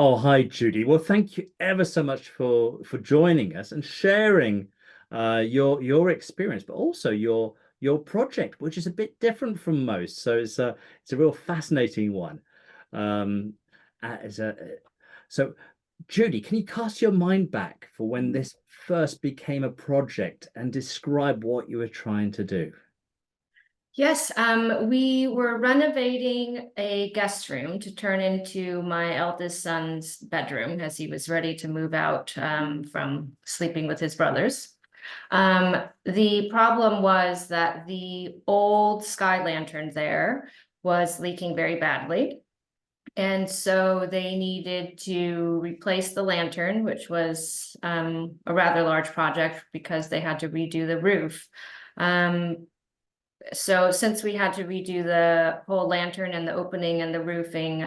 Oh, hi, Judy. Well, thank you ever so much for joining us and sharing your experience, but also your project, which is a bit different from most. So it's a real fascinating one. Um, as a, so, Judy, can you cast your mind back for when this first became a project and describe what you were trying to do? Yes, we were renovating a guest room to turn into my eldest son's bedroom as he was ready to move out from sleeping with his brothers. The problem was that the old sky lantern there was leaking very badly. And so they needed to replace the lantern, which was a rather large project because they had to redo the roof. Um, so since we had to redo the whole lantern and the opening and the roofing,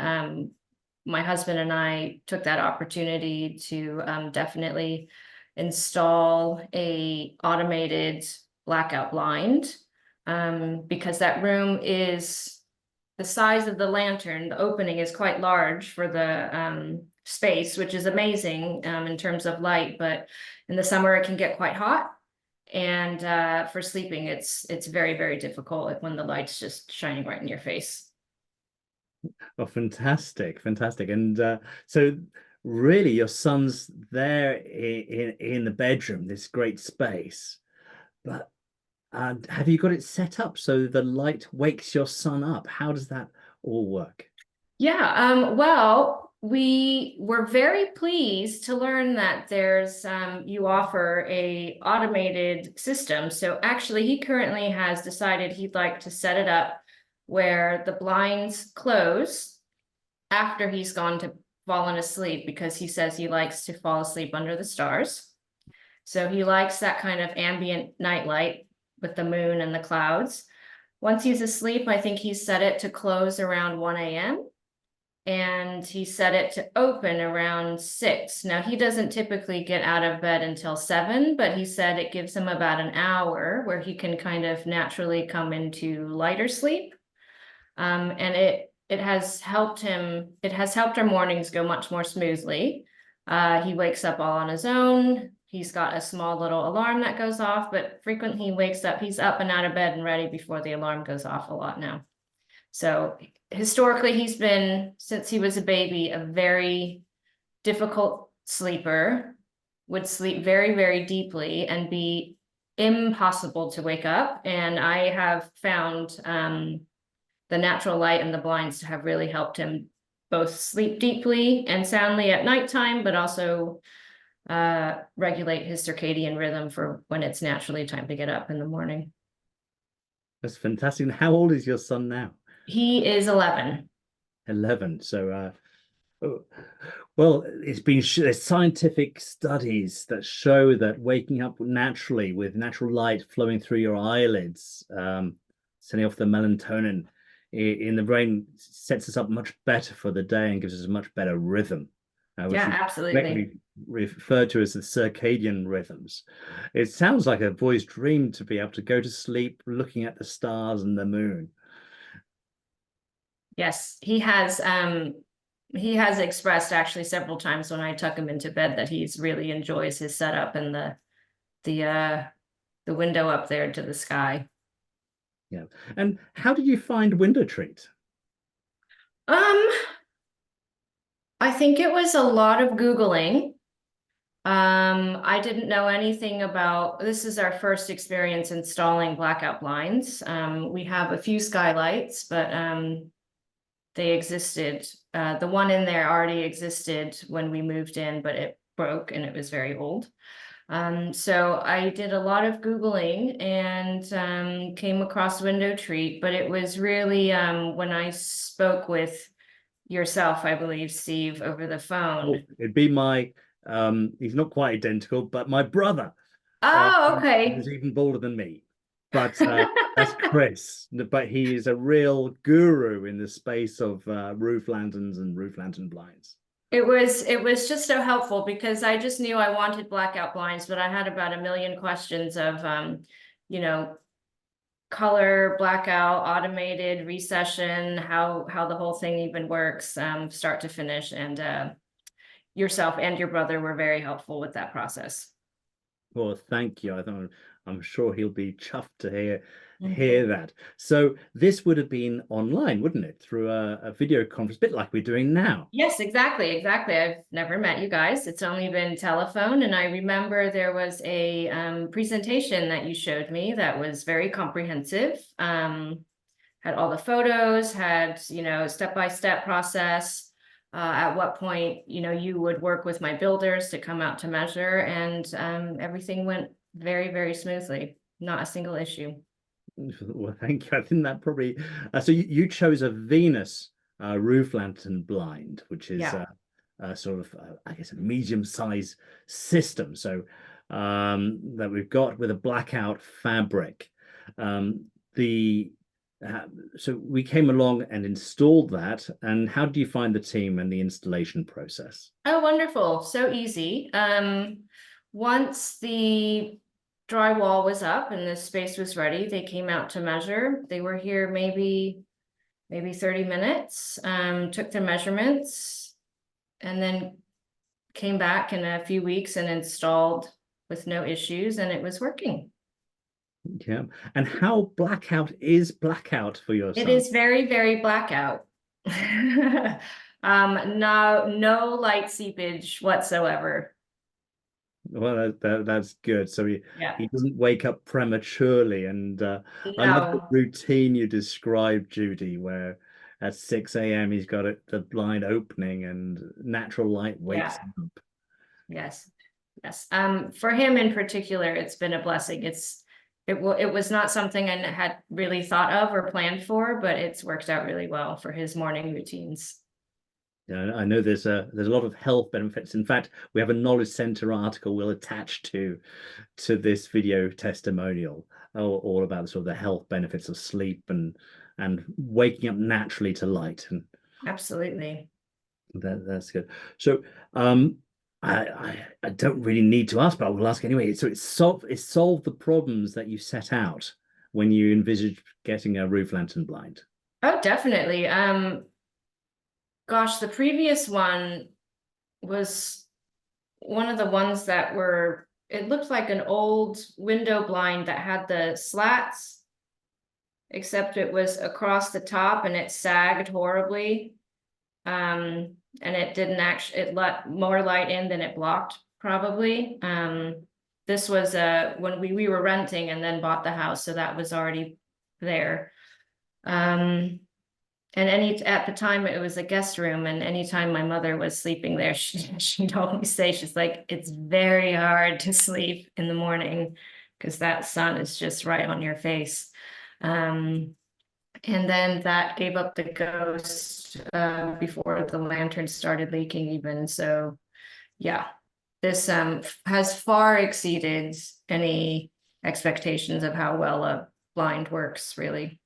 my husband and I took that opportunity to definitely install a automated blackout blind, because that room is the size of the lantern. The opening is quite large for the space, which is amazing in terms of light, but in the summer it can get quite hot. And for sleeping, it's very, very difficult when the light's just shining right in your face. Oh, fantastic, fantastic. And so really your son's there in the bedroom, this great space. But have you got it set up so the light wakes your son up? How does that all work? Yeah, well, we were very pleased to learn that there's you offer a automated system. So actually, he currently has decided he'd like to set it up where the blinds close after he's gone to fallen asleep because he says he likes to fall asleep under the stars. So he likes that kind of ambient nightlight with the moon and the clouds. Once he's asleep, I think he set it to close around 1 a.m. and he set it to open around 6. Now, he doesn't typically get out of bed until 7, but he said it gives him about an hour where he can kind of naturally come into lighter sleep. And it has helped him, it has helped our mornings go much more smoothly. He wakes up all on his own. He's got a small little alarm that goes off, but frequently he wakes up, he's up and out of bed and ready before the alarm goes off a lot now. So historically, he's been, since he was a baby, a very difficult sleeper, would sleep very, very deeply and be impossible to wake up. And I have found the natural light and the blinds to have really helped him both sleep deeply and soundly at nighttime, but also regulate his circadian rhythm for when it's naturally time to get up in the morning. That's fantastic. And how old is your son now? He is 11. 11. So oh, well, there's scientific studies that show that waking up naturally with natural light flowing through your eyelids, setting off the melatonin in the brain sets us up much better for the day and gives us a much better rhythm, which Yeah, is absolutely. correctly referred to as the circadian rhythms. It sounds like a boy's dream to be able to go to sleep looking at the stars and the moon. Yes, he has expressed actually several times when I tuck him into bed that he's really enjoys his setup and the uh the window up there to the sky. Yeah. And how did you find window treat? Um, I think it was a lot of Googling. I didn't know anything about, this is our first experience installing blackout blinds. We have a few skylights, but they existed. The one in there already existed when we moved in, but it broke and it was very old. So I did a lot of Googling and came across Window Treat, but it was really when I spoke with yourself, I believe, Steve, over the phone. Oh, it'd be my he's not quite identical, but my brother, Oh, who's okay. even bolder than me. But that's Chris. But he is a real guru in the space of roof lanterns and roof lantern blinds. It was just so helpful because I just knew I wanted blackout blinds, but I had about a million questions of you know, color, blackout, automated, recession, how the whole thing even works, start to finish. And yourself and your brother were very helpful with that process. Well, thank you. I'm sure he'll be chuffed to Mhm. hear that. So this would have been online, wouldn't it? Through a video conference, a bit like we're doing now. Yes, exactly. I've never met you guys. It's only been telephone, and I remember there was a presentation that you showed me that was very comprehensive. Had all the photos, had, step-by-step process. At what point, you would work with my builders to come out to measure, and everything went very, very smoothly. Not a single issue. Well, thank you. I think that probably so you chose a Venus roof lantern blind, which is Yeah. a sort of I guess a medium-sized system. So that we've got with a blackout fabric. The so we came along and installed that. And how do you find the team and the installation process? Oh, wonderful. So easy. Once the drywall was up and the space was ready, they came out to measure. They were here maybe 30 minutes, took their measurements, and then came back in a few weeks and installed with no issues, and it was working. Yeah. And how blackout is blackout for your It son? is very, very blackout. No light seepage whatsoever. Well, that's good. So Yeah. he doesn't wake up prematurely. And I love the No. routine you described, Judy, where at 6 a.m. he's got the blind opening and natural light wakes Yeah. him up. Yes. Yes. For him in particular, it's been a blessing. It was not something I had really thought of or planned for, but it's worked out really well for his morning routines. Yeah, I know there's a lot of health benefits. In fact, we have a knowledge center article we'll attach to this video testimonial, all about the sort of the health benefits of sleep and waking up naturally to light. And Absolutely. that's good. So I don't really need to ask, but I will ask anyway. So it's solved the problems that you set out when you envisaged getting a roof lantern blind. Oh, definitely. Gosh, the previous one was one of the ones that it looked like an old window blind that had the slats, except it was across the top and it sagged horribly. And it didn't actually, it let more light in than it blocked, probably. This was when we were renting and then bought the house, so that was already there. And at the time it was a guest room, and anytime my mother was sleeping there, she'd always say, she's like, it's very hard to sleep in the morning because that sun is just right on your face. And then that gave up the ghost before the lantern started leaking even. So yeah, this has far exceeded any expectations of how well a blind works, really.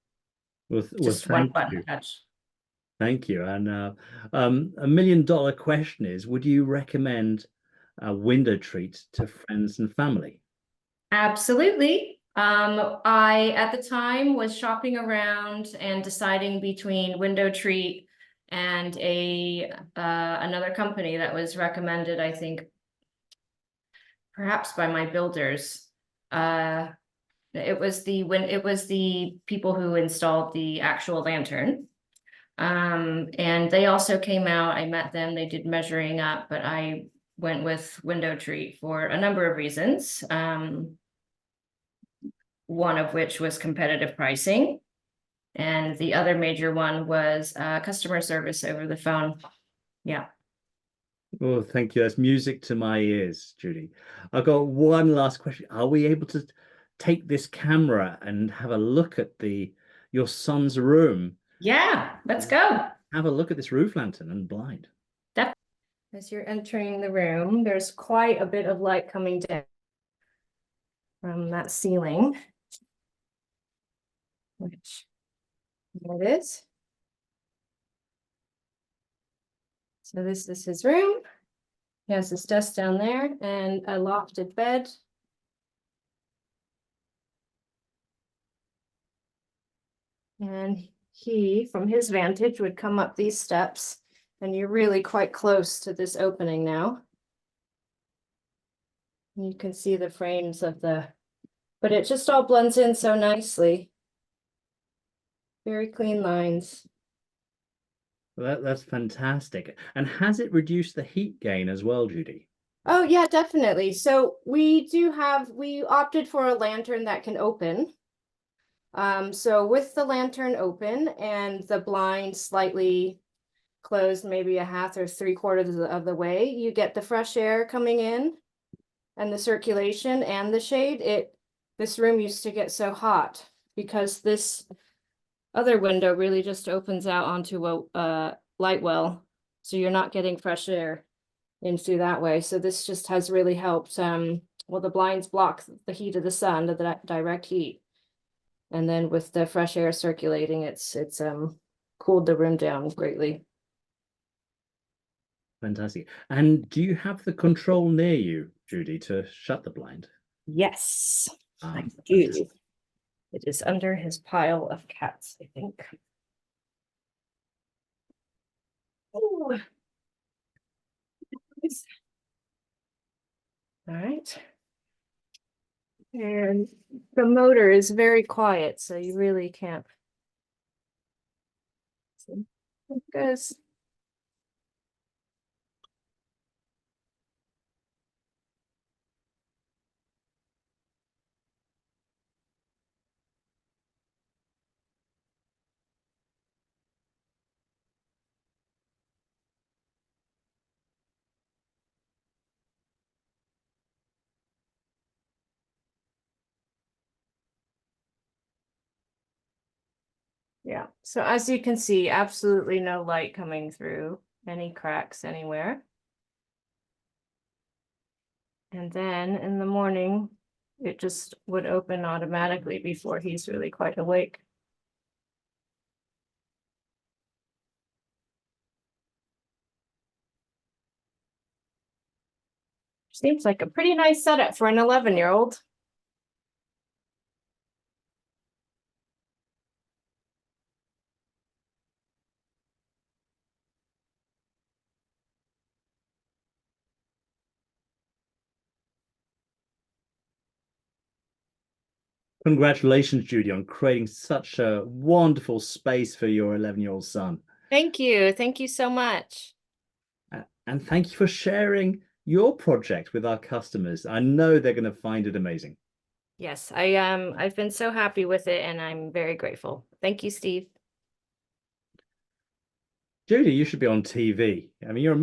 Well, Just one thank button you. touch. Thank you. And $1 million question is, would you recommend a window treat to friends and family? Absolutely. I at the time was shopping around and deciding between Window Treat and another company that was recommended, I think, perhaps by my builders. It was the people who installed the actual lantern. And they also came out. I met them. They did measuring up, but I went with Window Treat for a number of reasons. One of which was competitive pricing, and the other major one was customer service over the phone. Yeah. Oh, thank you. That's music to my ears, Judy. I've got one last question. Are we able to take this camera and have a look at your son's room? Yeah, let's go. Have a look at this roof lantern and blind. As you're entering the room, there's quite a bit of light coming down from that ceiling, which there it is. So this is his room. He has his desk down there and a lofted bed. And he, from his vantage, would come up these steps And you're really quite close to this opening now. You can see the frames of but it just all blends in so nicely. Very clean lines. That's fantastic. And has it reduced the heat gain as well, Judy? Oh yeah, definitely. So we opted for a lantern that can open. So with the lantern open and the blind slightly closed, maybe a half or 3/4 of the way, you get the fresh air coming in and the circulation and the shade. This room used to get so hot because this other window really just opens out onto a light well, so you're not getting fresh air in through that way. So this just has really helped. Well, the blinds block the heat of the sun, the direct heat, and then with the fresh air circulating, it's cooled the room down greatly. Fantastic. And do you have the control near you, Judy, to shut the blind? Yes, I Fantastic. do. It is under his pile of cats, I think. Ooh. All right. And the motor is very quiet, so you really can't. It goes. Yeah, so as you can see, absolutely no light coming through, any cracks anywhere. And then in the morning, it just would open automatically before he's really quite awake. Seems like a pretty nice setup for an 11-year-old. Congratulations, Judy, on creating such a wonderful space for your 11-year-old son. Thank you. Thank you so much. And thank you for sharing your project with our customers. I know they're going to find it amazing. Yes, I've been so happy with it and I'm very grateful. Thank you, Steve. Judy, you should be on TV. I mean, you're